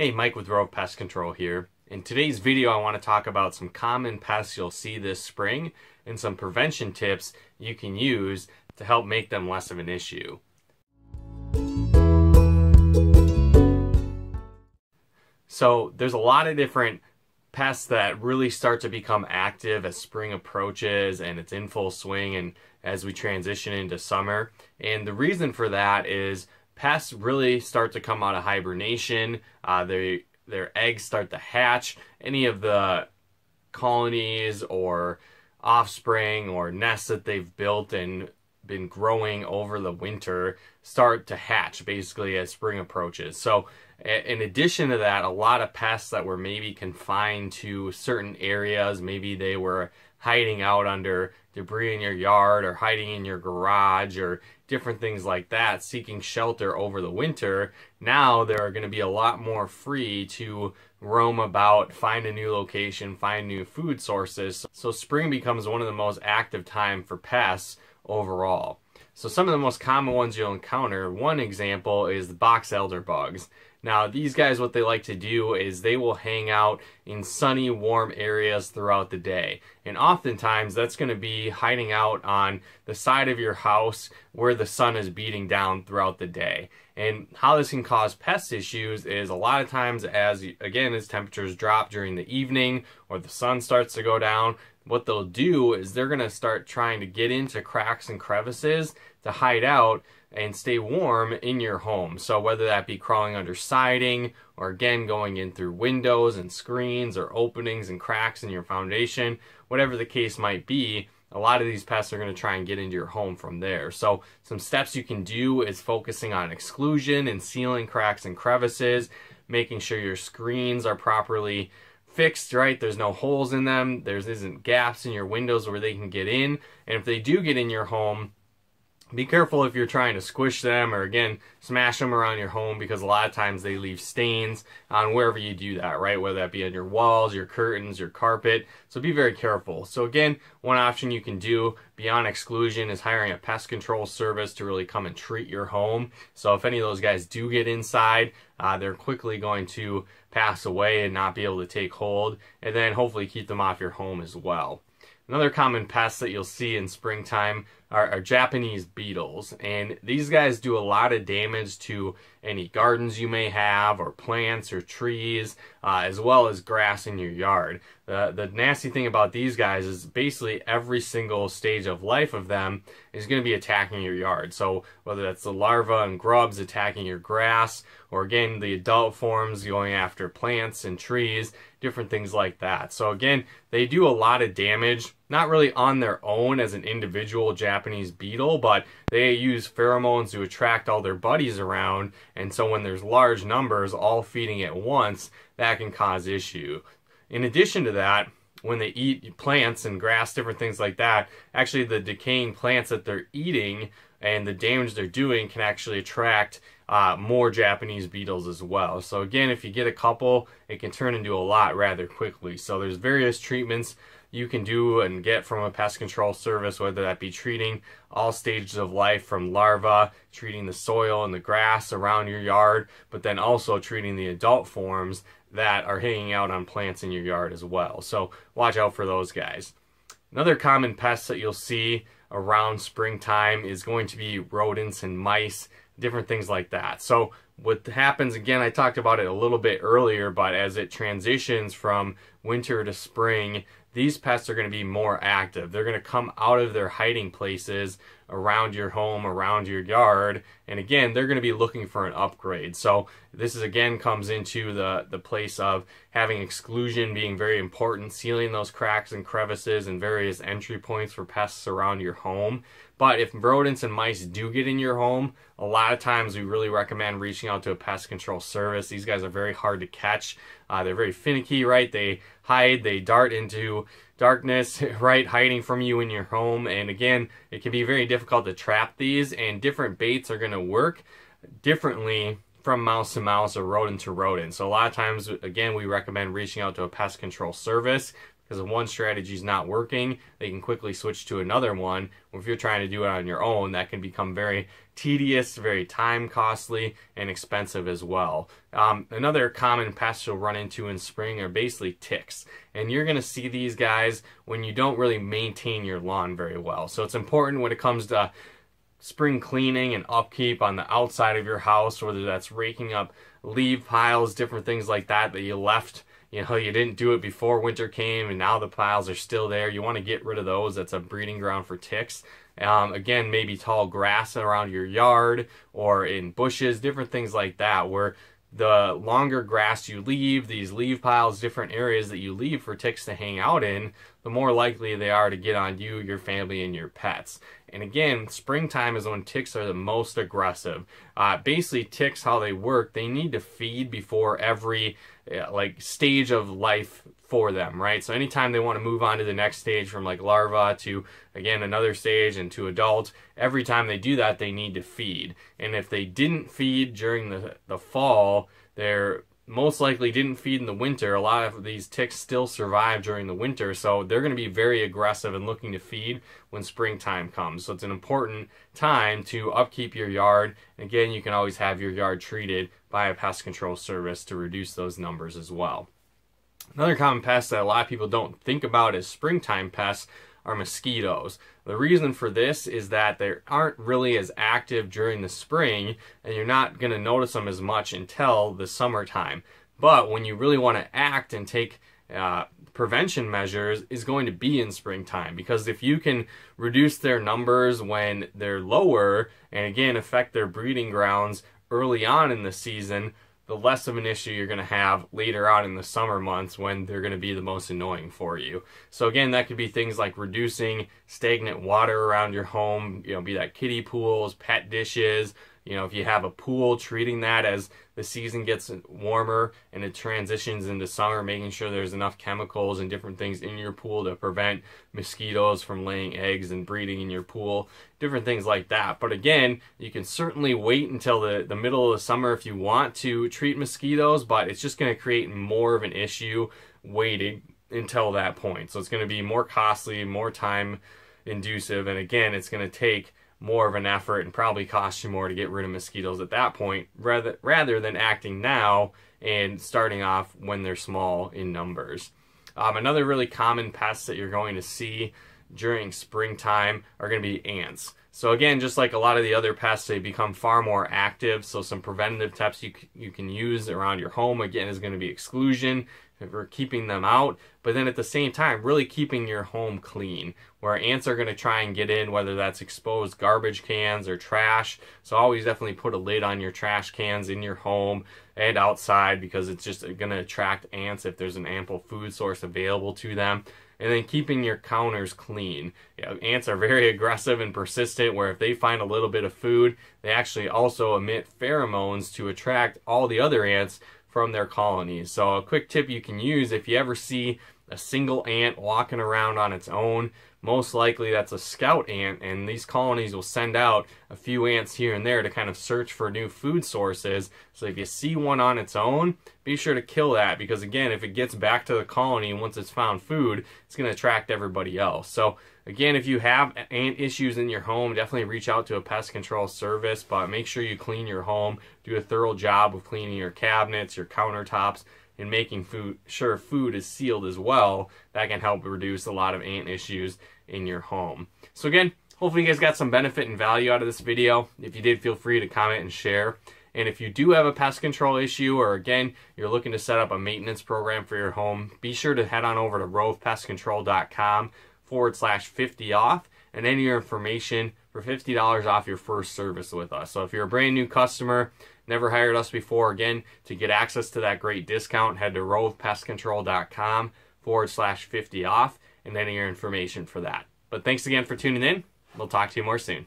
Hey, Mike with Row Pest Control here. In today's video, I want to talk about some common pests you'll see this spring and some prevention tips you can use to help make them less of an issue. So there's a lot of different pests that really start to become active as spring approaches and it's in full swing and as we transition into summer. And the reason for that is pests really start to come out of hibernation. Their eggs start to hatch. Any of the colonies or offspring or nests that they've built and been growing over the winter start to hatch basically as spring approaches. So in addition to that, a lot of pests that were maybe confined to certain areas, maybe they were hiding out under debris in your yard or hiding in your garage or different things like that, seeking shelter over the winter. Now they're going to be a lot more free to roam about, find a new location, find new food sources. So spring becomes one of the most active time for pests overall. So some of the most common ones you'll encounter, one example is the box elder bugs. Now these guys, what they like to do is they will hang out in sunny, warm areas throughout the day. And oftentimes that's going to be hiding out on the side of your house where the sun is beating down throughout the day. And how this can cause pest issues is a lot of times as temperatures drop during the evening or the sun starts to go down, what they'll do is they're going to start trying to get into cracks and crevices to hide out and stay warm in your home. So whether that be crawling under siding or again going in through windows and screens or openings and cracks in your foundation, whatever the case might be, a lot of these pests are going to try and get into your home from there. So some steps you can do is focusing on exclusion and sealing cracks and crevices, making sure your screens are properly fixed, right? There's no holes in them. There isn't gaps in your windows where they can get in. And if they do get in your home, be careful if you're trying to squish them or again smash them around your home, because a lot of times they leave stains on wherever you do that, right? Whether that be on your walls, your curtains, your carpet. So be very careful. So again, one option you can do beyond exclusion is hiring a pest control service to really come and treat your home. So if any of those guys do get inside, they're quickly going to pass away and not be able to take hold, and then hopefully keep them off your home as well. Another common pest that you'll see in springtime are Japanese beetles, and these guys do a lot of damage to any gardens you may have or plants or trees, as well as grass in your yard. The nasty thing about these guys is basically every single stage of life of them is going to be attacking your yard. So whether that's the larvae and grubs attacking your grass, or again the adult forms going after plants and trees, different things like that. So again, they do a lot of damage, not really on their own as an individual Japanese beetle, but they use pheromones to attract all their buddies around, and so when there's large numbers all feeding at once, that can cause issue. In addition to that, when they eat plants and grass, different things like that, actually the decaying plants that they're eating and the damage they're doing can actually attract more Japanese beetles as well. So again, if you get a couple, it can turn into a lot rather quickly. So there's various treatments you can do and get from a pest control service, whether that be treating all stages of life from larvae, treating the soil and the grass around your yard, but then also treating the adult forms that are hanging out on plants in your yard as well. So watch out for those guys. Another common pest that you'll see around springtime is going to be rodents and mice, different things like that. So what happens, again, I talked about it a little bit earlier, but as it transitions from winter to spring, these pests are going to be more active. They're going to come out of their hiding places around your home, around your yard, and again, they're going to be looking for an upgrade. So this is again comes into the place of having exclusion being very important, sealing those cracks and crevices and various entry points for pests around your home. But if rodents and mice do get in your home, a lot of times we really recommend reaching out to a pest control service. These guys are very hard to catch. They're very finicky, right? They hide, they dart into darkness, right, hiding from you in your home. And again, it can be very difficult to trap these, and different baits are going to work differently from mouse to mouse or rodent to rodent. So a lot of times, again, we recommend reaching out to a pest control service. because if one strategy is not working, they can quickly switch to another one. Or if you're trying to do it on your own, that can become very tedious, very time costly, and expensive as well. Another common pest you'll run into in spring are basically ticks. And you're going to see these guys when you don't really maintain your lawn very well. So it's important when it comes to spring cleaning and upkeep on the outside of your house, whether that's raking up leaf piles, different things like that that you left, you didn't do it before winter came and now the piles are still there. You want to get rid of those. That's a breeding ground for ticks. Again, maybe tall grass around your yard or in bushes, different things like that, where the longer grass you leave, these leaf piles, different areas that you leave for ticks to hang out in, the more likely they are to get on you, your family, and your pets. And again, springtime is when ticks are the most aggressive. Basically, ticks, how they work, they need to feed before every stage of life for them, right? So anytime they want to move on to the next stage from like larva to, again, another stage and to adult, every time they do that, they need to feed. And if they didn't feed during the fall, they're most likely didn't feed in the winter. A lot of these ticks still survive during the winter, so they're going to be very aggressive and looking to feed when springtime comes. So it's an important time to upkeep your yard. Again, you can always have your yard treated by a pest control service to reduce those numbers as well. Another common pest that a lot of people don't think about as springtime pests are mosquitoes. The reason for this is that they aren't really as active during the spring, and you're not going to notice them as much until the summertime. But when you really want to act and take prevention measures is going to be in springtime, because if you can reduce their numbers when they're lower and again affect their breeding grounds early on in the season, the less of an issue you're going to have later on in the summer months when they're going to be the most annoying for you. So again, that could be things like reducing stagnant water around your home, be that kiddie pools, pet dishes. If you have a pool, treating that as the season gets warmer and it transitions into summer, making sure there's enough chemicals and different things in your pool to prevent mosquitoes from laying eggs and breeding in your pool, different things like that. But again, you can certainly wait until the middle of the summer if you want to treat mosquitoes, but it's just going to create more of an issue waiting until that point. So it's going to be more costly, more time inducive, and again, it's going to take more of an effort and probably cost you more to get rid of mosquitoes at that point rather than acting now and starting off when they're small in numbers. Another really common pest that you're going to see during springtime are going to be ants. So again, just like a lot of the other pests, they become far more active. So some preventative tips you can use around your home, again, is going to be exclusion for keeping them out, but then at the same time, really keeping your home clean, where ants are going to try and get in, whether that's exposed garbage cans or trash. So always definitely put a lid on your trash cans in your home and outside, because it's just going to attract ants if there's an ample food source available to them. And then keeping your counters clean. Ants are very aggressive and persistent, where if they find a little bit of food, they actually also emit pheromones to attract all the other ants from their colonies. So a quick tip you can use, if you ever see a single ant walking around on its own, most likely that's a scout ant, and these colonies will send out a few ants here and there to kind of search for new food sources. So if you see one on its own, be sure to kill that, because again, if it gets back to the colony once it's found food, it's going to attract everybody else. So again, if you have ant issues in your home, definitely reach out to a pest control service, but make sure you clean your home, do a thorough job of cleaning your cabinets, your countertops, and making sure food is sealed as well. That can help reduce a lot of ant issues in your home. So again, hopefully you guys got some benefit and value out of this video. If you did, feel free to comment and share. And if you do have a pest control issue, or again, you're looking to set up a maintenance program for your home, be sure to head on over to rovepestcontrol.com/50 off and enter your information for $50 off your first service with us. So if you're a brand new customer, never hired us before, again, to get access to that great discount, head to rovepestcontrol.com/50 off and enter your information for that. But thanks again for tuning in. We'll talk to you more soon.